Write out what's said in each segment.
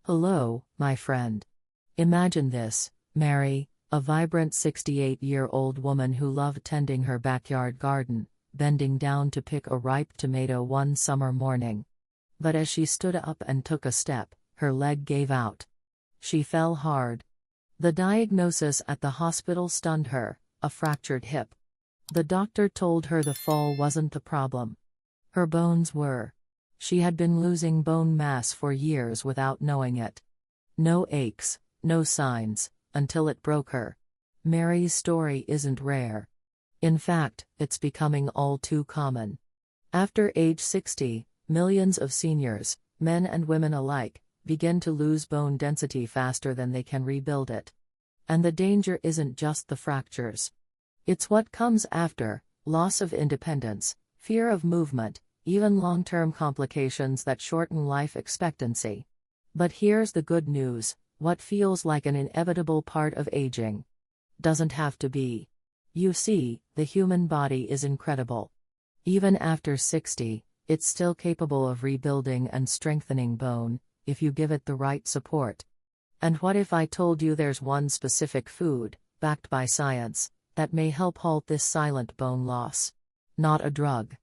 Hello, my friend. Imagine this: Mary, a vibrant 68-year-old woman who loved tending her backyard garden, bending down to pick a ripe tomato one summer morning. But as she stood up and took a step, her leg gave out. She fell hard. The diagnosis at the hospital stunned her: a fractured hip. The doctor told her the fall wasn't the problem. Her bones were. She had been losing bone mass for years without knowing it. No aches, no signs, until it broke her. Mary's story isn't rare. In fact, it's becoming all too common. After age 60, millions of seniors, men and women alike, begin to lose bone density faster than they can rebuild it. And the danger isn't just the fractures. It's what comes after: loss of independence, fear of movement, even long-term complications that shorten life expectancy. But here's the good news: what feels like an inevitable part of aging doesn't have to be. You see, the human body is incredible. Even after 60, it's still capable of rebuilding and strengthening bone, if you give it the right support. And what if I told you there's one specific food, backed by science, that may help halt this silent bone loss? Not a drug.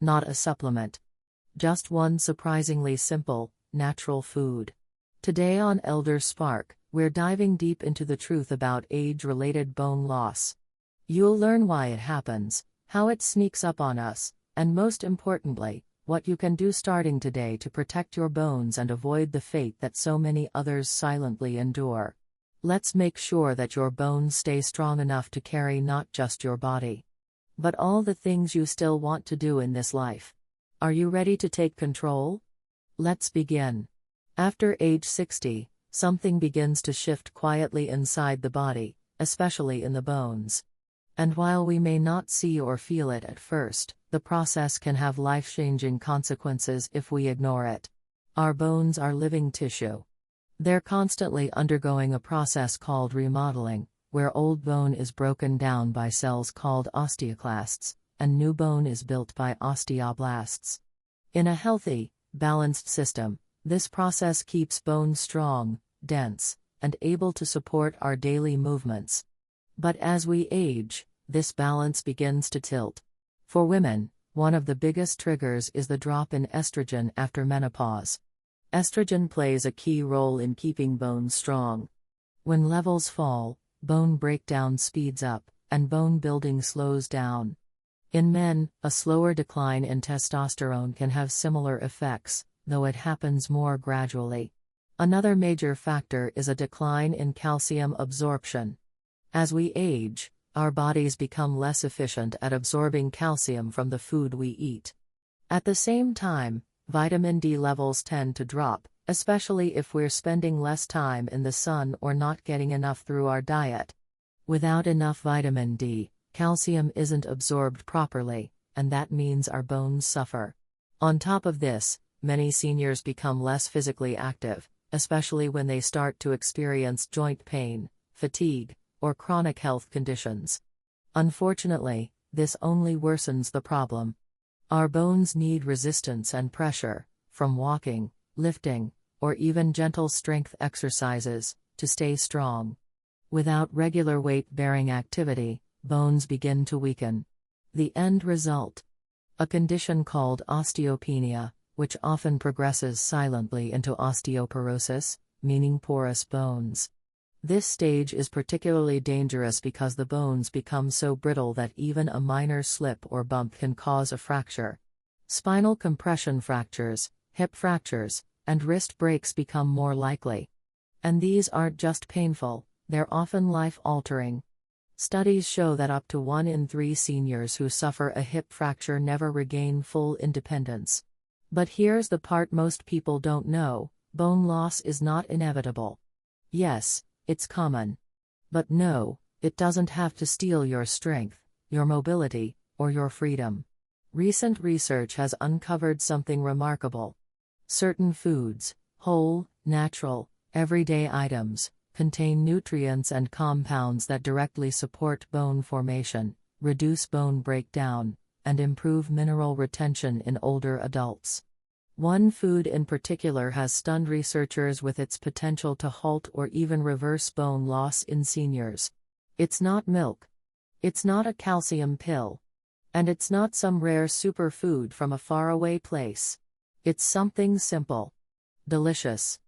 Not a supplement. Just one surprisingly simple, natural food. Today on Elder Spark, we're diving deep into the truth about age-related bone loss. You'll learn why it happens, how it sneaks up on us, and most importantly, what you can do starting today to protect your bones and avoid the fate that so many others silently endure. Let's make sure that your bones stay strong enough to carry not just your body, but all the things you still want to do in this life. Are you ready to take control? Let's begin. After age 60, something begins to shift quietly inside the body, especially in the bones. And while we may not see or feel it at first, the process can have life-changing consequences if we ignore it. Our bones are living tissue. They're constantly undergoing a process called remodeling, where old bone is broken down by cells called osteoclasts, and new bone is built by osteoblasts. In a healthy, balanced system, this process keeps bone strong, dense, and able to support our daily movements. But as we age, this balance begins to tilt. For women, one of the biggest triggers is the drop in estrogen after menopause. Estrogen plays a key role in keeping bones strong. When levels fall, bone breakdown speeds up, and bone building slows down. In men, a slower decline in testosterone can have similar effects, though it happens more gradually. Another major factor is a decline in calcium absorption. As we age, our bodies become less efficient at absorbing calcium from the food we eat. At the same time, vitamin D levels tend to drop, especially if we're spending less time in the sun or not getting enough through our diet. Without enough vitamin D, calcium isn't absorbed properly, and that means our bones suffer. On top of this, many seniors become less physically active, especially when they start to experience joint pain, fatigue, or chronic health conditions. Unfortunately, this only worsens the problem. Our bones need resistance and pressure, from walking, lifting, or even gentle strength exercises, to stay strong. Without regular weight-bearing activity, bones begin to weaken. The end result? A condition called osteopenia, which often progresses silently into osteoporosis, meaning porous bones. This stage is particularly dangerous because the bones become so brittle that even a minor slip or bump can cause a fracture. Spinal compression fractures, hip fractures, and wrist breaks become more likely. And these aren't just painful, they're often life-altering. Studies show that up to 1 in 3 seniors who suffer a hip fracture never regain full independence. But here's the part most people don't know: bone loss is not inevitable. Yes, it's common. But no, it doesn't have to steal your strength, your mobility, or your freedom. Recent research has uncovered something remarkable. Certain foods, whole, natural, everyday items, contain nutrients and compounds that directly support bone formation, reduce bone breakdown, and improve mineral retention in older adults. One food in particular has stunned researchers with its potential to halt or even reverse bone loss in seniors. It's not milk. It's not a calcium pill. And it's not some rare superfood from a faraway place. It's something simple, delicious,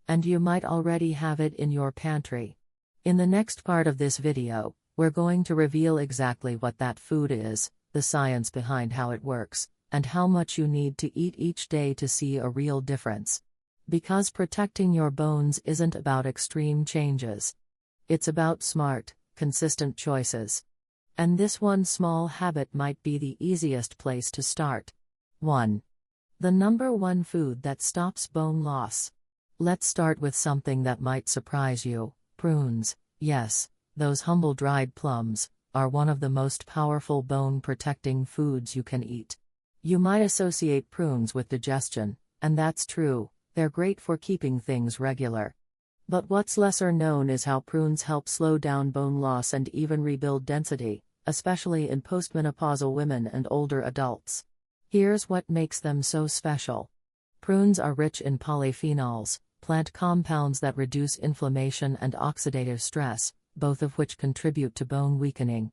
and you might already have it in your pantry. In the next part of this video, we're going to reveal exactly what that food is, the science behind how it works, and how much you need to eat each day to see a real difference. Because protecting your bones isn't about extreme changes. It's about smart, consistent choices. And this one small habit might be the easiest place to start. 1. The number one food that stops bone loss. Let's start with something that might surprise you: prunes. Yes, those humble dried plums are one of the most powerful bone-protecting foods you can eat. You might associate prunes with digestion, and that's true, they're great for keeping things regular. But what's lesser known is how prunes help slow down bone loss and even rebuild density, especially in postmenopausal women and older adults. Here's what makes them so special. Prunes are rich in polyphenols, plant compounds that reduce inflammation and oxidative stress, both of which contribute to bone weakening.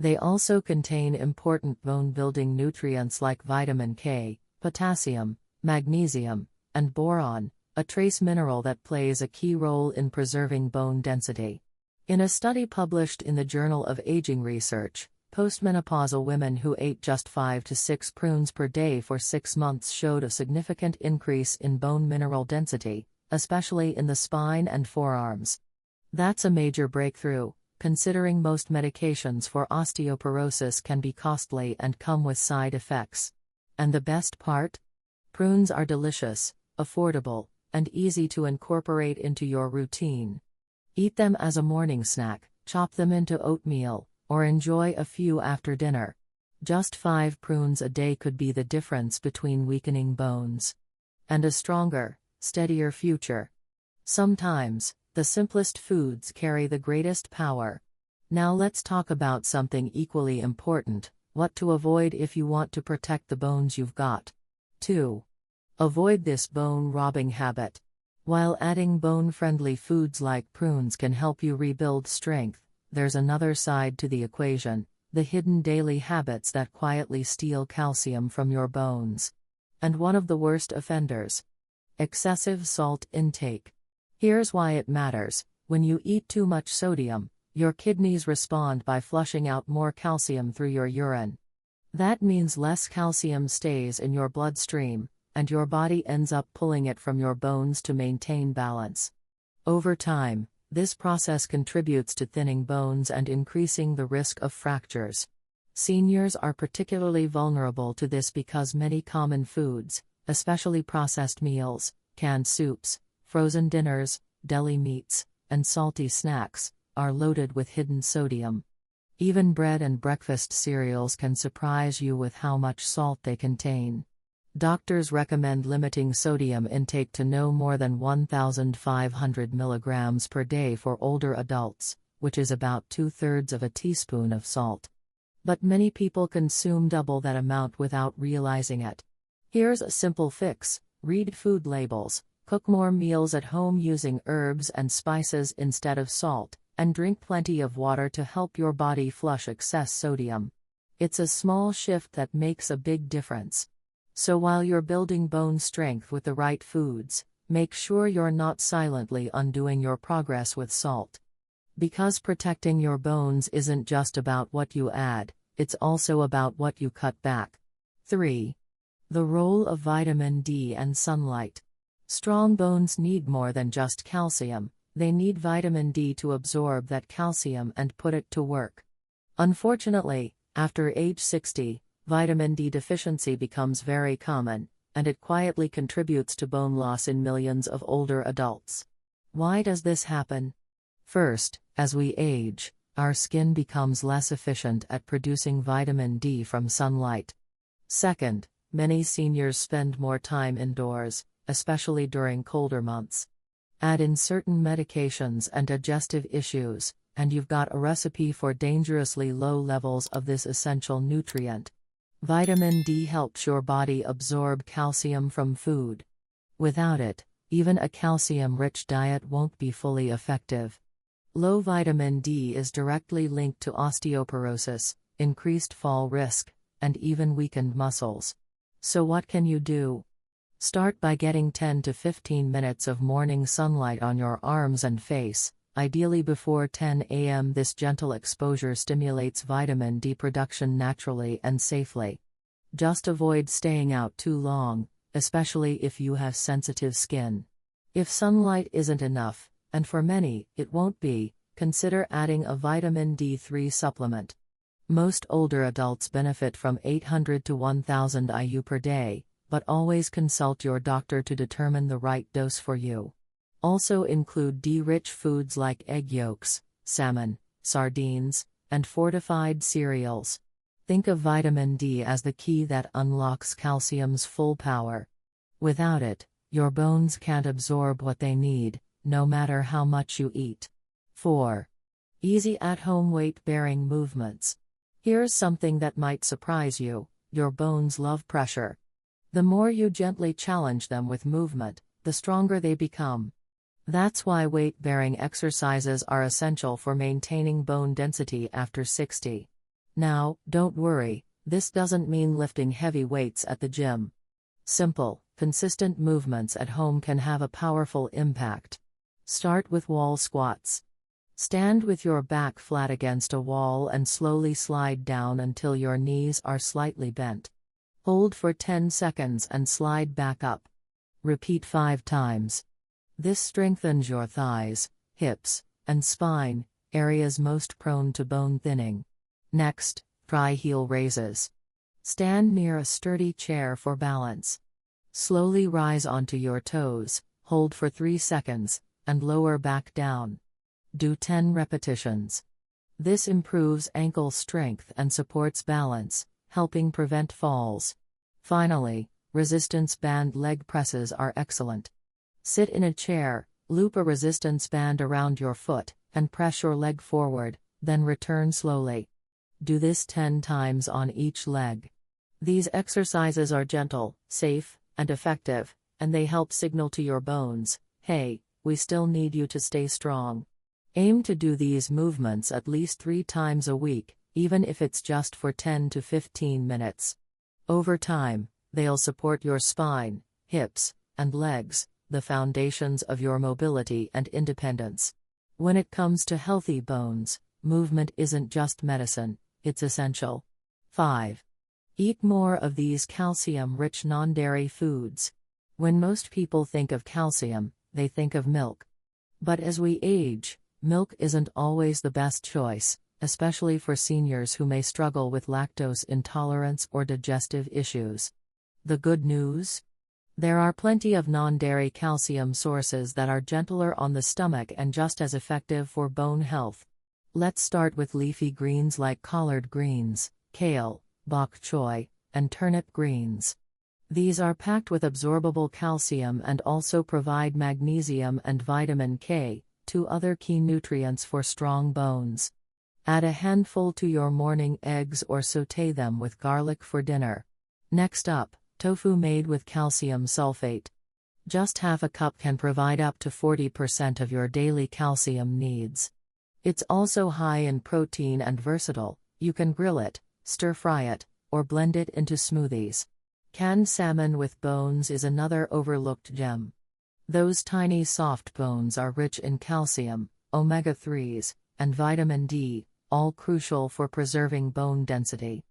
They also contain important bone-building nutrients like vitamin K, potassium, magnesium, and boron, a trace mineral that plays a key role in preserving bone density. In a study published in the Journal of Aging Research, postmenopausal women who ate just 5 to 6 prunes per day for 6 months showed a significant increase in bone mineral density, especially in the spine and forearms. That's a major breakthrough, considering most medications for osteoporosis can be costly and come with side effects. And the best part? Prunes are delicious, affordable, and easy to incorporate into your routine. Eat them as a morning snack, chop them into oatmeal, or enjoy a few after dinner. Just 5 prunes a day could be the difference between weakening bones and a stronger, steadier future. Sometimes, the simplest foods carry the greatest power. Now let's talk about something equally important: what to avoid if you want to protect the bones you've got. 2. Avoid this bone-robbing habit. While adding bone-friendly foods like prunes can help you rebuild strength, there's another side to the equation: the hidden daily habits that quietly steal calcium from your bones. And one of the worst offenders: excessive salt intake. Here's why it matters. When you eat too much sodium, your kidneys respond by flushing out more calcium through your urine. That means less calcium stays in your bloodstream, and your body ends up pulling it from your bones to maintain balance. Over time, this process contributes to thinning bones and increasing the risk of fractures. Seniors are particularly vulnerable to this because many common foods, especially processed meals, canned soups, frozen dinners, deli meats, and salty snacks, are loaded with hidden sodium. Even bread and breakfast cereals can surprise you with how much salt they contain. Doctors recommend limiting sodium intake to no more than 1,500 milligrams per day for older adults, which is about 2/3 of a teaspoon of salt. But many people consume double that amount without realizing it. Here's a simple fix: read food labels, cook more meals at home using herbs and spices instead of salt, and drink plenty of water to help your body flush excess sodium. It's a small shift that makes a big difference. So while you're building bone strength with the right foods, make sure you're not silently undoing your progress with salt. Because protecting your bones isn't just about what you add, it's also about what you cut back. 3. The role of vitamin D and sunlight. Strong bones need more than just calcium. They need vitamin D to absorb that calcium and put it to work. Unfortunately, after age 60, vitamin D deficiency becomes very common, and it quietly contributes to bone loss in millions of older adults. Why does this happen? First, as we age, our skin becomes less efficient at producing vitamin D from sunlight. Second, many seniors spend more time indoors, especially during colder months. Add in certain medications and digestive issues, and you've got a recipe for dangerously low levels of this essential nutrient. Vitamin D helps your body absorb calcium from food. Without it, even a calcium-rich diet won't be fully effective. Low vitamin D is directly linked to osteoporosis, increased fall risk, and even weakened muscles. So what can you do? Start by getting 10 to 15 minutes of morning sunlight on your arms and face, ideally before 10 a.m. This gentle exposure stimulates vitamin D production naturally and safely. Just avoid staying out too long, especially if you have sensitive skin. If sunlight isn't enough, and for many, it won't be, consider adding a vitamin D3 supplement. Most older adults benefit from 800 to 1000 IU per day, but always consult your doctor to determine the right dose for you. Also include D-rich foods like egg yolks, salmon, sardines, and fortified cereals. Think of vitamin D as the key that unlocks calcium's full power. Without it, your bones can't absorb what they need, no matter how much you eat. 4. Easy at-home weight-bearing movements. Here's something that might surprise you: your bones love pressure. The more you gently challenge them with movement, the stronger they become. That's why weight-bearing exercises are essential for maintaining bone density after 60. Now, don't worry, this doesn't mean lifting heavy weights at the gym. Simple, consistent movements at home can have a powerful impact. Start with wall squats. Stand with your back flat against a wall and slowly slide down until your knees are slightly bent. Hold for 10 seconds and slide back up. Repeat 5 times. This strengthens your thighs, hips, and spine, areas most prone to bone thinning. Next, try heel raises. Stand near a sturdy chair for balance. Slowly rise onto your toes, hold for 3 seconds, and lower back down. Do 10 repetitions. This improves ankle strength and supports balance, helping prevent falls. Finally, resistance band leg presses are excellent. Sit in a chair, loop a resistance band around your foot, and press your leg forward, then return slowly. Do this 10 times on each leg. These exercises are gentle, safe, and effective, and they help signal to your bones, hey, we still need you to stay strong. Aim to do these movements at least 3 times a week, even if it's just for 10 to 15 minutes. Over time, they'll support your spine, hips, and legs, the foundations of your mobility and independence. When it comes to healthy bones, movement isn't just medicine, it's essential. 5. Eat more of these calcium-rich non-dairy foods. When most people think of calcium, they think of milk. But as we age, milk isn't always the best choice, especially for seniors who may struggle with lactose intolerance or digestive issues. The good news? There are plenty of non-dairy calcium sources that are gentler on the stomach and just as effective for bone health. Let's start with leafy greens like collard greens, kale, bok choy, and turnip greens. These are packed with absorbable calcium and also provide magnesium and vitamin K, 2 other key nutrients for strong bones. Add a handful to your morning eggs or sauté them with garlic for dinner. Next up, tofu made with calcium sulfate. Just half a cup can provide up to 40% of your daily calcium needs. It's also high in protein and versatile. You can grill it, stir-fry it, or blend it into smoothies. Canned salmon with bones is another overlooked gem. Those tiny soft bones are rich in calcium, omega-3s, and vitamin D, all crucial for preserving bone density.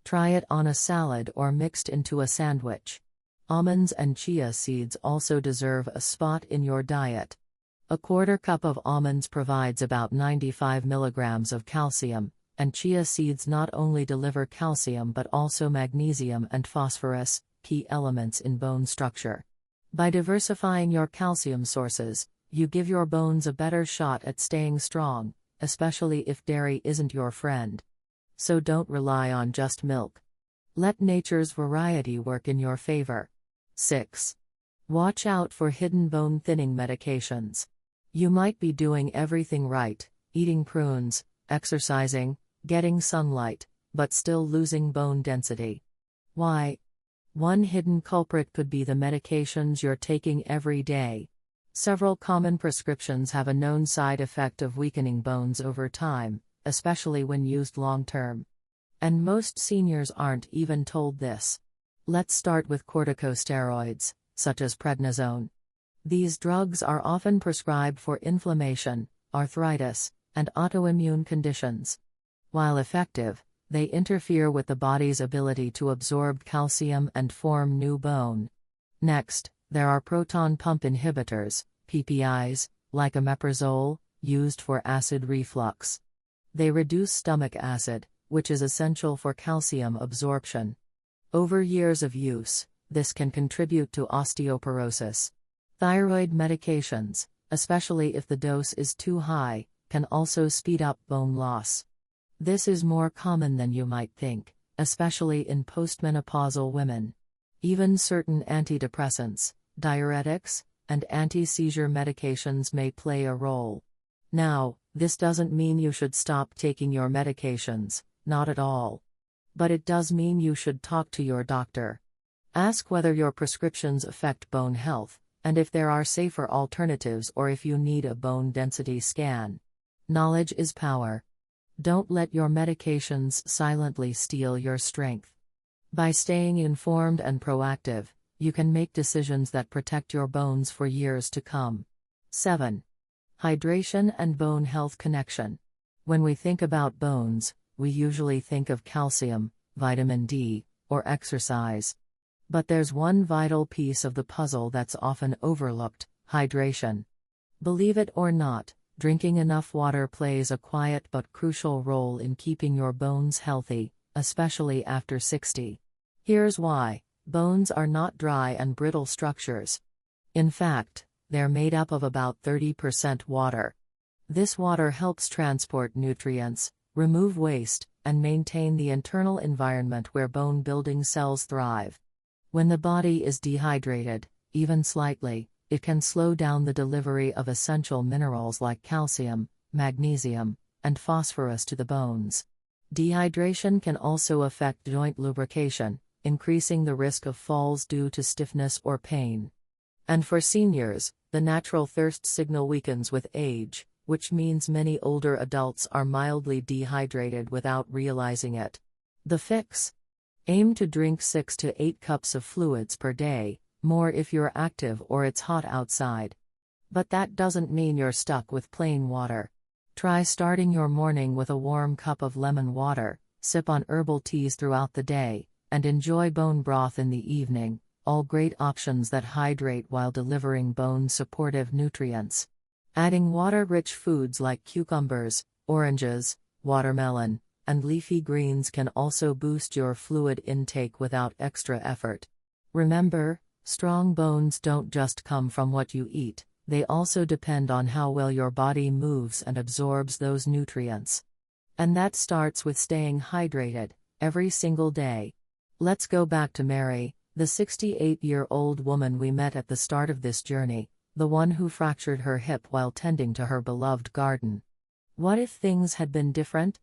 Try it on a salad or mixed into a sandwich. Almonds and chia seeds also deserve a spot in your diet. A quarter cup of almonds provides about 95 milligrams of calcium, and chia seeds not only deliver calcium but also magnesium and phosphorus, key elements in bone structure. By diversifying your calcium sources, you give your bones a better shot at staying strong, especially if dairy isn't your friend. So don't rely on just milk. Let nature's variety work in your favor. 6. Watch out for hidden bone-thinning medications. You might be doing everything right, eating prunes, exercising, getting sunlight, but still losing bone density. Why? One hidden culprit could be the medications you're taking every day. Several common prescriptions have a known side effect of weakening bones over time, especially when used long-term. And most seniors aren't even told this. Let's start with corticosteroids, such as prednisone. These drugs are often prescribed for inflammation, arthritis, and autoimmune conditions. While effective, they interfere with the body's ability to absorb calcium and form new bone. Next, there are proton pump inhibitors, PPIs, like omeprazole, used for acid reflux. They reduce stomach acid, which is essential for calcium absorption. Over years of use, this can contribute to osteoporosis. Thyroid medications, especially if the dose is too high, can also speed up bone loss. This is more common than you might think, especially in postmenopausal women. Even certain antidepressants, diuretics, and anti-seizure medications may play a role. Now, this doesn't mean you should stop taking your medications, not at all. But it does mean you should talk to your doctor. Ask whether your prescriptions affect bone health, and if there are safer alternatives or if you need a bone density scan. Knowledge is power. Don't let your medications silently steal your strength. By staying informed and proactive, you can make decisions that protect your bones for years to come. 7. Hydration and bone health connection. When we think about bones, we usually think of calcium, vitamin D, or exercise. But there's one vital piece of the puzzle that's often overlooked: hydration. Believe it or not, drinking enough water plays a quiet but crucial role in keeping your bones healthy, especially after 60. Here's why: bones are not dry and brittle structures. In fact, they're made up of about 30% water. This water helps transport nutrients, remove waste, and maintain the internal environment where bone-building cells thrive. When the body is dehydrated, even slightly, it can slow down the delivery of essential minerals like calcium, magnesium, and phosphorus to the bones. Dehydration can also affect joint lubrication, increasing the risk of falls due to stiffness or pain. And for seniors, the natural thirst signal weakens with age, which means many older adults are mildly dehydrated without realizing it. The fix? Aim to drink 6 to 8 cups of fluids per day, more if you're active or it's hot outside. But that doesn't mean you're stuck with plain water. Try starting your morning with a warm cup of lemon water, sip on herbal teas throughout the day, and enjoy bone broth in the evening, all great options that hydrate while delivering bone-supportive nutrients. Adding water-rich foods like cucumbers, oranges, watermelon, and leafy greens can also boost your fluid intake without extra effort. Remember, strong bones don't just come from what you eat, they also depend on how well your body moves and absorbs those nutrients. And that starts with staying hydrated, every single day. Let's go back to Mary, the 68-year-old woman we met at the start of this journey, the one who fractured her hip while tending to her beloved garden. What if things had been different?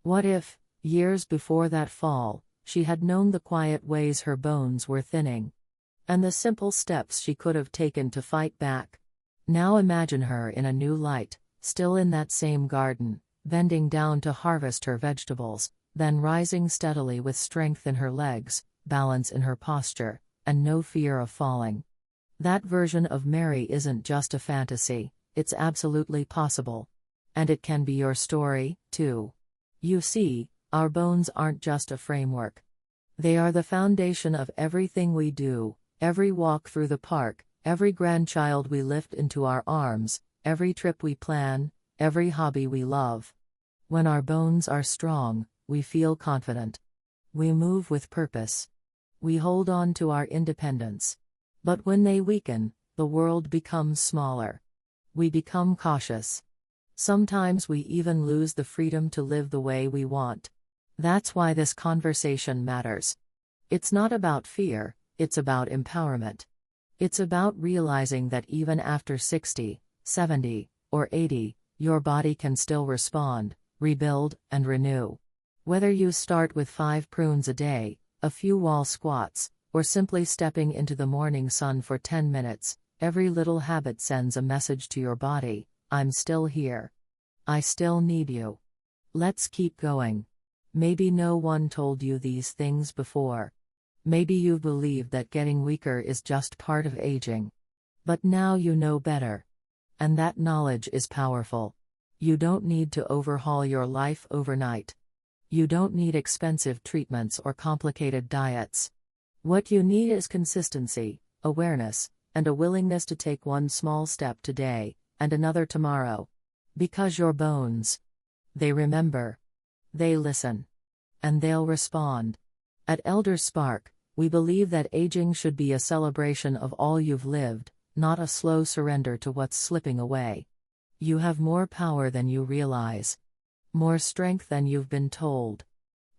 What if, years before that fall, she had known the quiet ways her bones were thinning? And the simple steps she could have taken to fight back? Now imagine her in a new light, still in that same garden, bending down to harvest her vegetables, then rising steadily with strength in her legs, balance in her posture, and no fear of falling. That version of Mary isn't just a fantasy, it's absolutely possible. And it can be your story, too. You see, our bones aren't just a framework. They are the foundation of everything we do, every walk through the park, every grandchild we lift into our arms, every trip we plan, every hobby we love. When our bones are strong, we feel confident. We move with purpose. We hold on to our independence. But when they weaken, the world becomes smaller. We become cautious. Sometimes we even lose the freedom to live the way we want. That's why this conversation matters. It's not about fear, it's about empowerment. It's about realizing that even after 60, 70, or 80, your body can still respond, rebuild, and renew. Whether you start with 5 prunes a day, a few wall squats, or simply stepping into the morning sun for 10 minutes, every little habit sends a message to your body: I'm still here. I still need you. Let's keep going. Maybe no one told you these things before. Maybe you believed that getting weaker is just part of aging. But now you know better. And that knowledge is powerful. You don't need to overhaul your life overnight. You don't need expensive treatments or complicated diets. What you need is consistency, awareness, and a willingness to take one small step today, and another tomorrow. Because your bones, they remember. They listen. And they'll respond. At Elder Spark, we believe that aging should be a celebration of all you've lived, not a slow surrender to what's slipping away. You have more power than you realize. More strength than you've been told.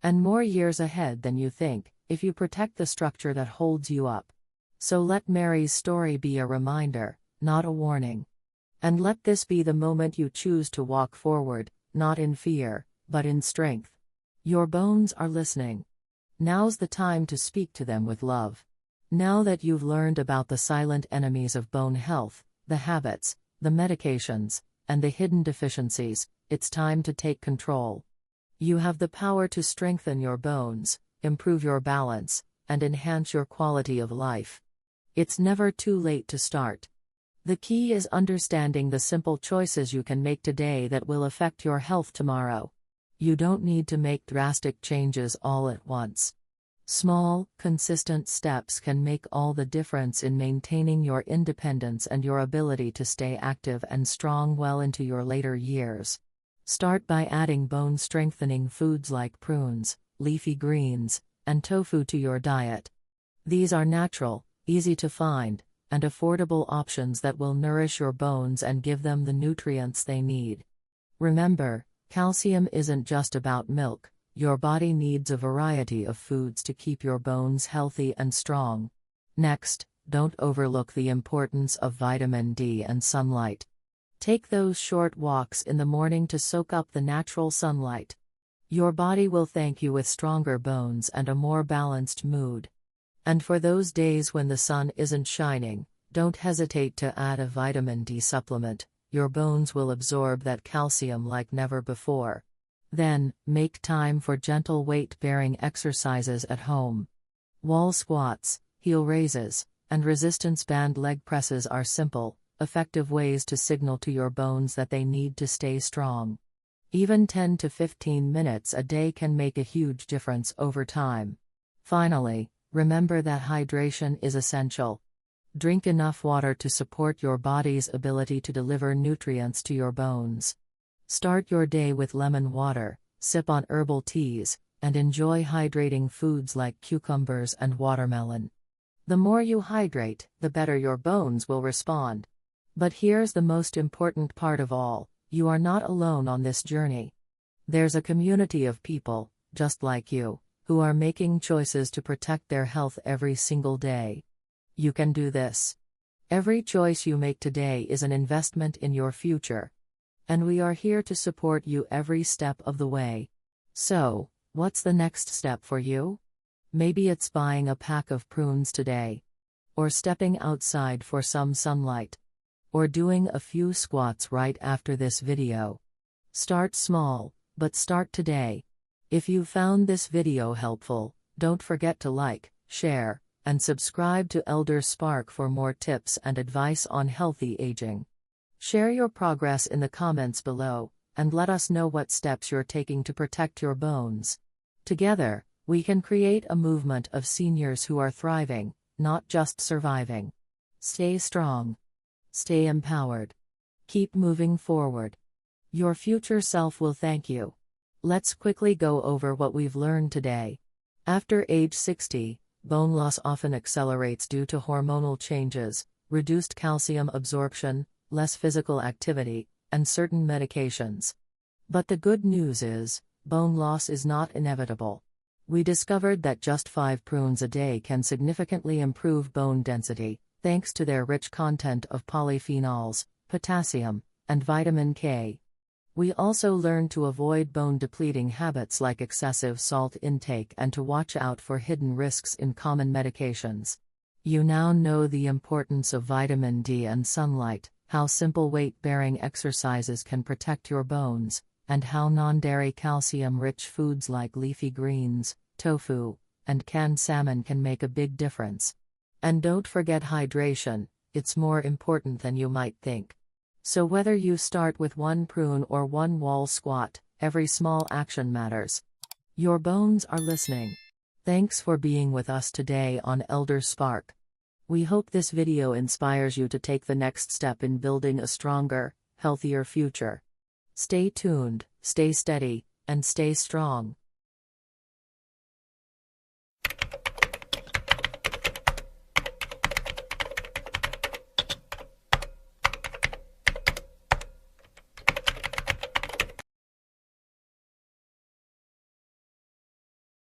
And more years ahead than you think, if you protect the structure that holds you up. So let Mary's story be a reminder, not a warning. And let this be the moment you choose to walk forward, not in fear, but in strength. Your bones are listening. Now's the time to speak to them with love. Now that you've learned about the silent enemies of bone health, the habits, the medications, and the hidden deficiencies, it's time to take control. You have the power to strengthen your bones, improve your balance, and enhance your quality of life. It's never too late to start. The key is understanding the simple choices you can make today that will affect your health tomorrow. You don't need to make drastic changes all at once. Small, consistent steps can make all the difference in maintaining your independence and your ability to stay active and strong well into your later years. Start by adding bone-strengthening foods like prunes, leafy greens, and tofu to your diet. These are natural, easy to find, and affordable options that will nourish your bones and give them the nutrients they need. Remember, calcium isn't just about milk. Your body needs a variety of foods to keep your bones healthy and strong. Next, don't overlook the importance of vitamin D and sunlight. Take those short walks in the morning to soak up the natural sunlight. Your body will thank you with stronger bones and a more balanced mood. And for those days when the sun isn't shining, don't hesitate to add a vitamin D supplement. Your bones will absorb that calcium like never before. Then, make time for gentle weight-bearing exercises at home. Wall squats, heel raises, and resistance band leg presses are simple, effective ways to signal to your bones that they need to stay strong. Even 10 to 15 minutes a day can make a huge difference over time. Finally, remember that hydration is essential. Drink enough water to support your body's ability to deliver nutrients to your bones. Start your day with lemon water, sip on herbal teas, and enjoy hydrating foods like cucumbers and watermelon. The more you hydrate, the better your bones will respond. But here's the most important part of all: you are not alone on this journey. There's a community of people, just like you, who are making choices to protect their health every single day. You can do this. Every choice you make today is an investment in your future. And we are here to support you every step of the way. So, what's the next step for you? Maybe it's buying a pack of prunes today. Or stepping outside for some sunlight. Or doing a few squats right after this video. Start small, but start today. If you found this video helpful, don't forget to like, share, and subscribe to Elder Spark for more tips and advice on healthy aging. Share your progress in the comments below, and let us know what steps you're taking to protect your bones. Together, we can create a movement of seniors who are thriving, not just surviving. Stay strong. Stay empowered. Keep moving forward. Your future self will thank you. Let's quickly go over what we've learned today. After age 60, bone loss often accelerates due to hormonal changes, reduced calcium absorption, less physical activity, and certain medications. But the good news is, bone loss is not inevitable. We discovered that just 5 prunes a day can significantly improve bone density, thanks to their rich content of polyphenols, potassium, and vitamin K. We also learn to avoid bone-depleting habits like excessive salt intake and to watch out for hidden risks in common medications. You now know the importance of vitamin D and sunlight, how simple weight-bearing exercises can protect your bones, and how non-dairy calcium-rich foods like leafy greens, tofu, and canned salmon can make a big difference. And don't forget hydration, it's more important than you might think. So whether you start with one prune or one wall squat, every small action matters. Your bones are listening. Thanks for being with us today on Elder Spark. We hope this video inspires you to take the next step in building a stronger, healthier future. Stay tuned, stay steady, and stay strong.